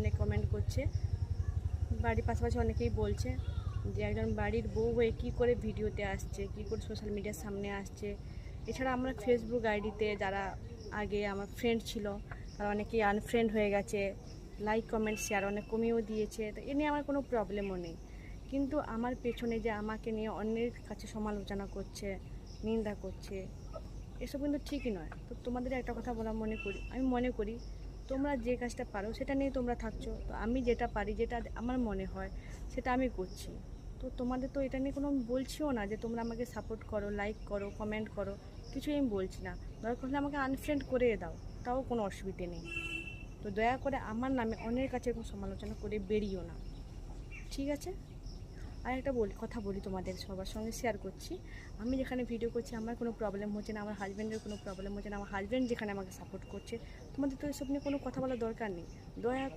অনেক কমেন্ট করছে, বাড়ির পাশাপাশি অনেকেই বলছে যে একজন বাড়ির বউ হয়ে কী করে ভিডিওতে আসছে, কী করে সোশ্যাল মিডিয়ার সামনে আসছে। এছাড়া আমরা ফেসবুক আইডিতে যারা আগে আমার ফ্রেন্ড ছিল তারা অনেকেই আনফ্রেন্ড হয়ে গেছে, লাইক কমেন্ট শেয়ার অনেক কমিয়েও দিয়েছে, তো এ নিয়ে আমার কোনো প্রবলেমও নেই। কিন্তু আমার পেছনে যে আমাকে নিয়ে অন্যের কাছে সমালোচনা করছে, নিন্দা করছে, এসব কিন্তু ঠিকই নয়। তো তোমাদের একটা কথা বলা আমি মনে করি তোমরা যে কাজটা পারো সেটা নিয়ে তোমরা থাকছো, তো আমি যেটা পারি, যেটা আমার মনে হয় সেটা আমি করছি। তো তোমাদের তো এটা নিয়ে কোনো আমি বলছিও না যে তোমরা আমাকে সাপোর্ট করো, লাইক করো, কমেন্ট করো, কিছুই আমি বলছি না। দরকার হলে আমাকে আনফ্রেন্ড করে দাও, তাও কোনো অসুবিধে নেই। তো দয়া করে আমার নামে অন্যের কাছে এরকম সমালোচনা করে বেরিও না, ঠিক আছে? আর একটা কথা বলি, তোমাদের সবার সঙ্গে শেয়ার করছি। আমি যেখানে ভিডিও করছি আমার কোনো প্রবলেম হচ্ছে না, আমার হাজব্যান্ডের কোনো প্রবলেম হচ্ছে না, আমার হাজব্যান্ড যেখানে আমাকে সাপোর্ট করছে, তোমাদের তো এসব নিয়ে কোনো কথা বলার দরকার নেই। দয়া